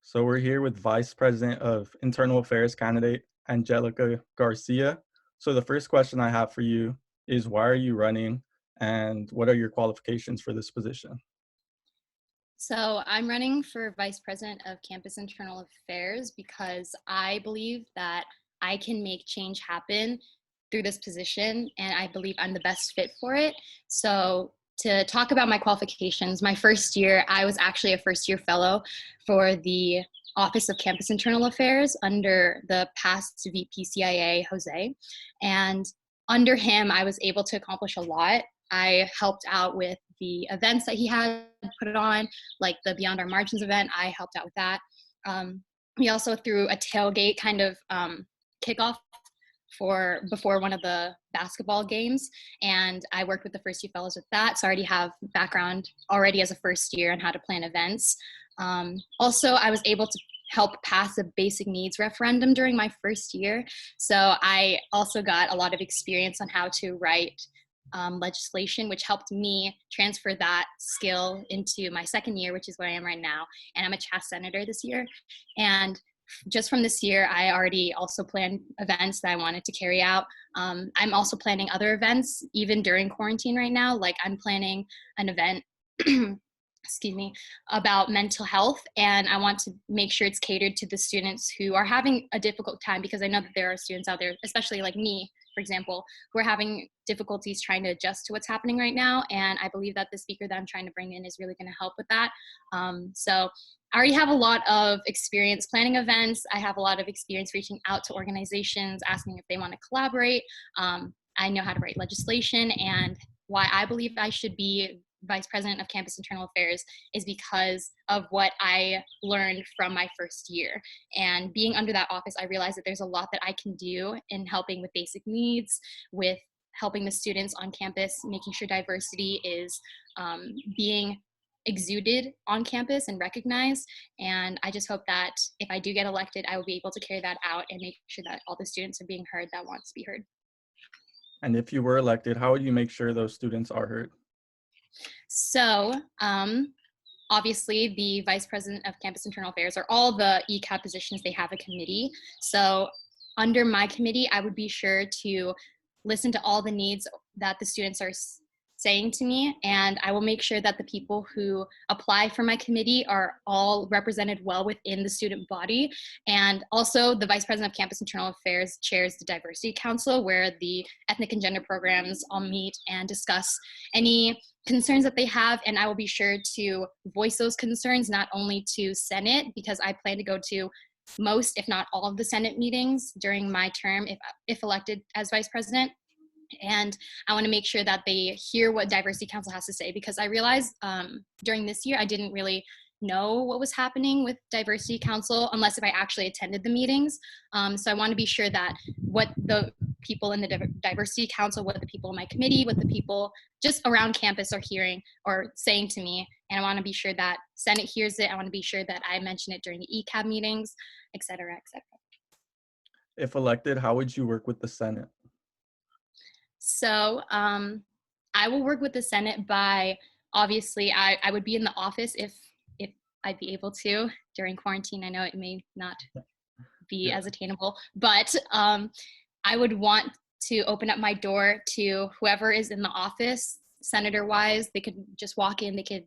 So we're here with Vice President of Internal Affairs candidate Angelica Garcia. So the first question I have for you is why are you running and what are your qualifications for this position? So I'm running for Vice President of Campus Internal Affairs because I believe that I can make change happen through this position, and I believe I'm the best fit for it. So to talk about my qualifications, my first year, I was actually a first year fellow for the Office of Campus Internal Affairs under the past VP CIA, Jose. And under him, I was able to accomplish a lot. I helped out with the events that he had put it on, like the Beyond Our Margins event. I helped out with that. We also threw a tailgate kind of kickoff for before one of the basketball games, and I worked with the first year fellows with that. So I already have background already as a first year on how to plan events. Also, I was able to help pass a basic needs referendum during my first year. So I also got a lot of experience on how to write legislation, which helped me transfer that skill into my second year, which is where I am right now. And I'm a CHAS senator this year. And just from this year, I already also planned events that I wanted to carry out. I'm also planning other events, even during quarantine right now. Like I'm planning an event, excuse me, about mental health. And I want to make sure it's catered to the students who are having a difficult time, because I know that there are students out there, especially like me, for example, who are having difficulties trying to adjust to what's happening right now. And I believe that the speaker that I'm trying to bring in is really going to help with that. So I already have a lot of experience planning events. I have a lot of experience reaching out to organizations, asking if they want to collaborate. I know how to write legislation, and why I believe I should be Vice President of Campus Internal Affairs is because of what I learned from my first year. And being under that office, I realized that there's a lot that I can do in helping with basic needs, with helping the students on campus, making sure diversity is being exuded on campus and recognized. And I just hope that if I do get elected, I will be able to carry that out and make sure that all the students are being heard that want to be heard. And if you were elected, how would you make sure those students are heard? So obviously the Vice President of Campus Internal Affairs, or all the ECAP positions, they have a committee. So under my committee, I would be sure to listen to all the needs that the students are saying to me, and I will make sure that the people who apply for my committee are all represented well within the student body. And also the Vice President of Campus Internal Affairs chairs the Diversity Council, where the ethnic and gender programs all meet and discuss any concerns that they have, and I will be sure to voice those concerns not only to Senate, because I plan to go to most, if not all, of the Senate meetings during my term if elected as Vice President. And I want to make sure that they hear what Diversity Council has to say, because I realized during this year I didn't really know what was happening with Diversity Council unless if I actually attended the meetings. So I want to be sure that what the people in the Diversity Council, what the people in my committee, what the people just around campus are hearing or saying to me. And I want to be sure that Senate hears it. I want to be sure that I mention it during the ECAB meetings, et cetera, et cetera. If elected, how would you work with the Senate? So I will work with the Senate by, obviously, I would be in the office if I'd be able to during quarantine. I know it may not be as attainable, but I would want to open up my door to whoever is in the office, senator-wise. They could just walk in, they could,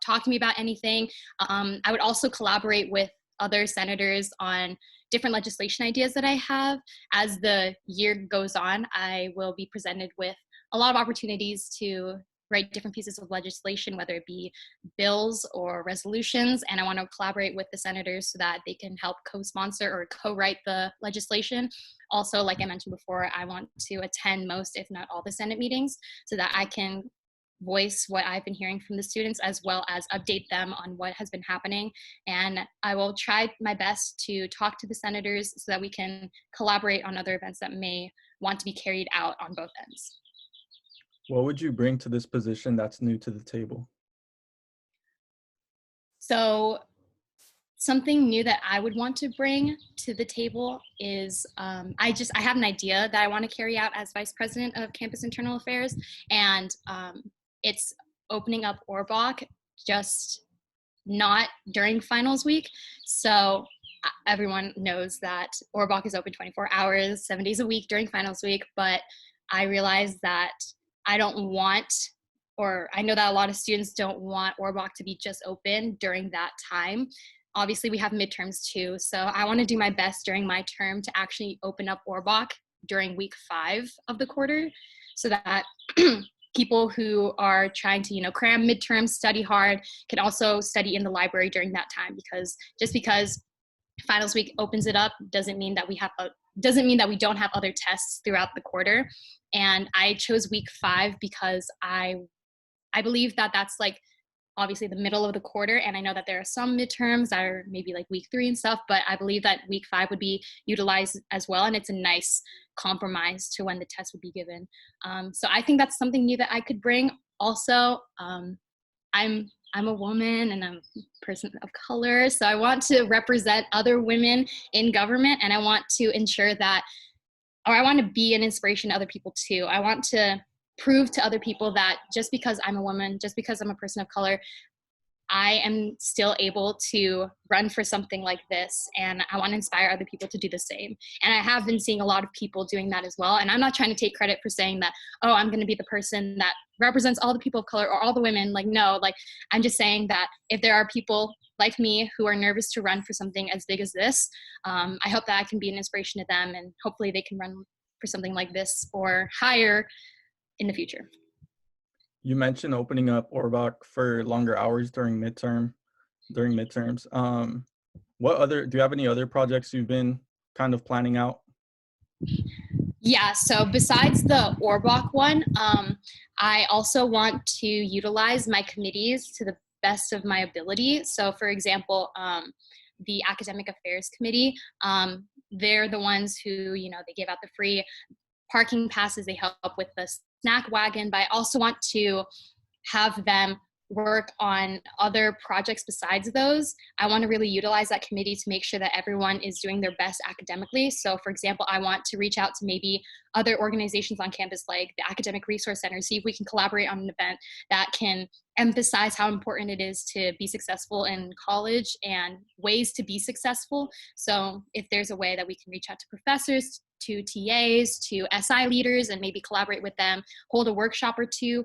talk to me about anything. I would also collaborate with other senators on different legislation ideas that I have. As the year goes on, I will be presented with a lot of opportunities to write different pieces of legislation, whether it be bills or resolutions, and I want to collaborate with the senators so that they can help co-sponsor or co-write the legislation. Also, like I mentioned before, I want to attend most, if not all, the Senate meetings so that I can voice what I've been hearing from the students, as well as update them on what has been happening. And I will try my best to talk to the senators so that we can collaborate on other events that may want to be carried out on both ends. What would you bring to this position that's new to the table? So something new that I would want to bring to the table is I have an idea that I want to carry out as Vice President of Campus Internal Affairs, and it's opening up Orbach just not during finals week. So everyone knows that Orbach is open 24 hours, 7 days a week during finals week, but I realized that I don't want, or I know that a lot of students don't want Orbach to be just open during that time. Obviously, we have midterms too, so I want to do my best during my term to actually open up Orbach during week 5 of the quarter, so that people who are trying to, cram midterms, study hard, can also study in the library during that time. Because just because finals week opens it up doesn't mean that we don't have other tests throughout the quarter. And I chose week 5 because I believe that that's like obviously the middle of the quarter, and I know that there are some midterms that are maybe like week 3 and stuff, but I believe that week 5 would be utilized as well, and it's a nice compromise to when the test would be given. So I think that's something new that I could bring. Also, I'm a woman and I'm a person of color, so I want to represent other women in government, and I want to ensure that, or I want to be an inspiration to other people too. I want to prove to other people that just because I'm a woman, just because I'm a person of color, I am still able to run for something like this, and I want to inspire other people to do the same. And I have been seeing a lot of people doing that as well. And I'm not trying to take credit for saying that, oh, I'm going to be the person that represents all the people of color or all the women. Like, no, like, I'm just saying that if there are people like me who are nervous to run for something as big as this, I hope that I can be an inspiration to them, and hopefully they can run for something like this or higher in the future. You mentioned opening up Orbach for longer hours during midterms. Do you have any other projects you've been kind of planning out? Yeah, so besides the Orbach one, I also want to utilize my committees to the best of my ability. So for example, the Academic Affairs Committee, they're the ones who, they give out the free parking passes, they help with the snack wagon, but I also want to have them work on other projects besides those. I want to really utilize that committee to make sure that everyone is doing their best academically. So for example, I want to reach out to maybe other organizations on campus like the Academic Resource Center, see if we can collaborate on an event that can emphasize how important it is to be successful in college and ways to be successful. So if there's a way that we can reach out to professors, to TAs, to SI leaders, and maybe collaborate with them, hold a workshop or two,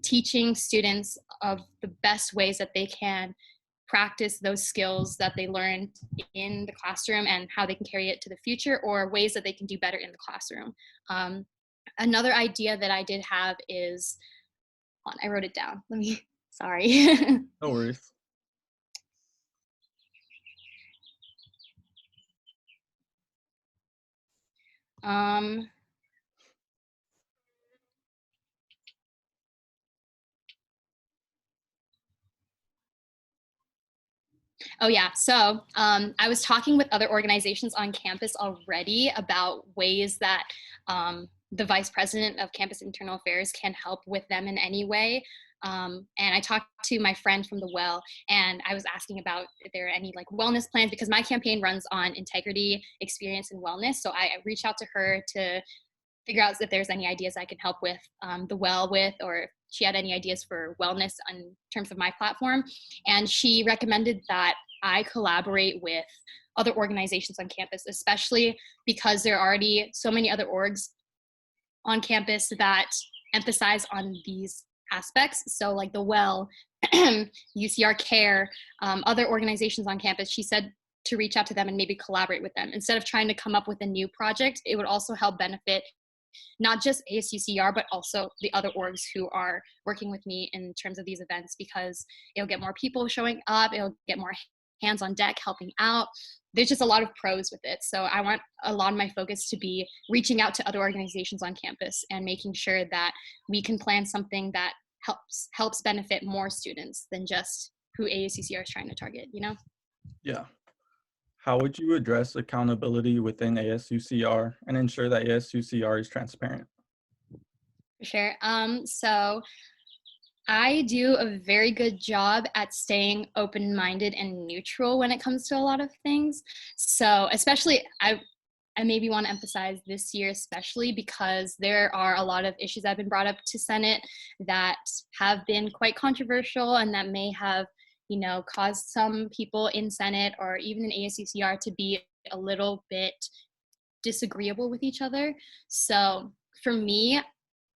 teaching students of the best ways that they can practice those skills that they learned in the classroom and how they can carry it to the future, or ways that they can do better in the classroom. Another idea that I did have is, I wrote it down. Sorry. No worries. Oh yeah, so I was talking with other organizations on campus already about ways that the vice president of campus internal affairs can help with them in any way. And I talked to my friend from the Well, and I was asking about if there are any like wellness plans, because my campaign runs on integrity, experience, and wellness. So I reached out to her to figure out if there's any ideas I can help with the Well with, or if she had any ideas for wellness in terms of my platform. And she recommended that I collaborate with other organizations on campus, especially because there are already so many other orgs on campus that emphasize on these aspects. So like the Well, UCR Care, other organizations on campus, she said to reach out to them and maybe collaborate with them. Instead of trying to come up with a new project, it would also help benefit not just ASUCR, but also the other orgs who are working with me in terms of these events, because it'll get more people showing up, it'll get more hands on deck helping out. There's just a lot of pros with it. So I want a lot of my focus to be reaching out to other organizations on campus and making sure that we can plan something that helps benefit more students than just who ASUCR is trying to target, Yeah. How would you address accountability within ASUCR and ensure that ASUCR is transparent? For sure. So I do a very good job at staying open-minded and neutral when it comes to a lot of things. So especially, I maybe want to emphasize this year, especially because there are a lot of issues that have been brought up to Senate that have been quite controversial and that may have, cause some people in Senate or even in ASUCR to be a little bit disagreeable with each other. So for me,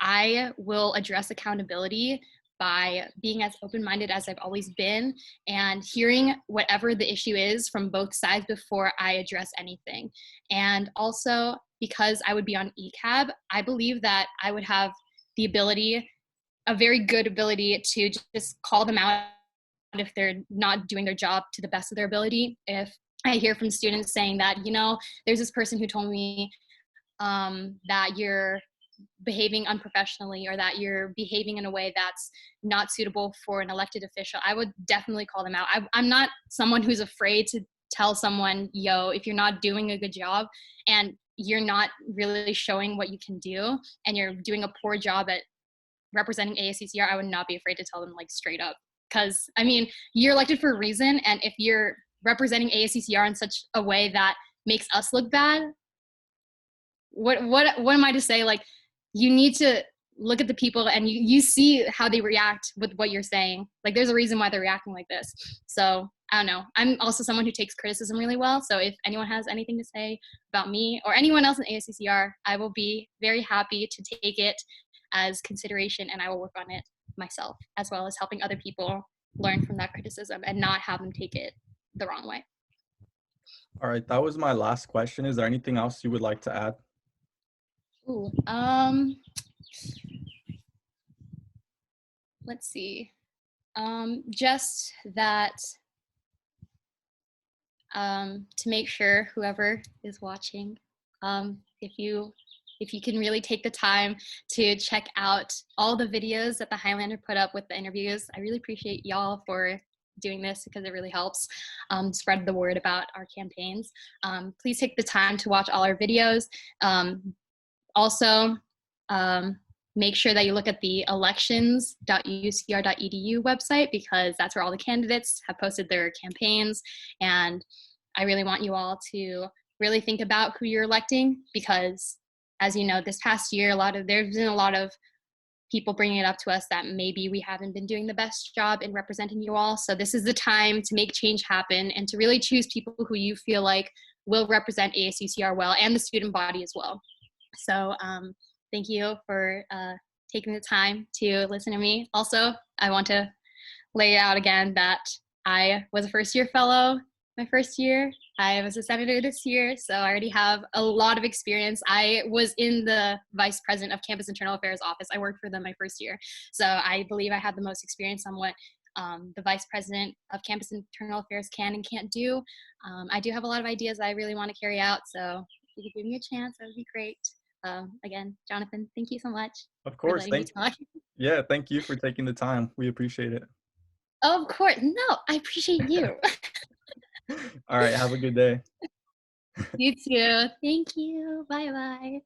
I will address accountability by being as open-minded as I've always been and hearing whatever the issue is from both sides before I address anything. And also, because I would be on ECAB, I believe that I would have the ability, a very good ability, to just call them out if they're not doing their job to the best of their ability. If I hear from students saying that, there's this person who told me that you're behaving unprofessionally or that you're behaving in a way that's not suitable for an elected official, I would definitely call them out. I'm not someone who's afraid to tell someone, yo, if you're not doing a good job and you're not really showing what you can do and you're doing a poor job at representing ASUCR, I would not be afraid to tell them, like, straight up. Because, I mean, you're elected for a reason, and if you're representing ASUCR in such a way that makes us look bad, what am I to say? Like, you need to look at the people and you see how they react with what you're saying. Like, there's a reason why they're reacting like this. So I don't know. I'm also someone who takes criticism really well. So if anyone has anything to say about me or anyone else in ASUCR, I will be very happy to take it as consideration, and I will work on it myself, as well as helping other people learn from that criticism and not have them take it the wrong way. All right, that was my last question. Is there anything else you would like to add? Ooh, let's see. Just that to make sure whoever is watching, if you can really take the time to check out all the videos that the Highlander put up with the interviews, I really appreciate y'all for doing this because it really helps spread the word about our campaigns. Please take the time to watch all our videos. Also, make sure that you look at the elections.ucr.edu website because that's where all the candidates have posted their campaigns. And I really want you all to really think about who you're electing because, as you know, this past year, there's been a lot of people bringing it up to us that maybe we haven't been doing the best job in representing you all. So this is the time to make change happen and to really choose people who you feel like will represent ASUCR well and the student body as well. So thank you for taking the time to listen to me. Also, I want to lay out again that I was a first-year fellow my first year. I was a senator this year, so I already have a lot of experience. I was in the vice president of campus internal affairs office. I worked for them my first year. So I believe I have the most experience on what the vice president of campus internal affairs can and can't do. I do have a lot of ideas I really want to carry out, so if you could give me a chance, that would be great. Again, Jonathan, thank you so much Of for course. letting me talk. Yeah, thank you for taking the time. We appreciate it. Of course. No, I appreciate you. All right, have a good day. You too. Thank you. Bye-bye.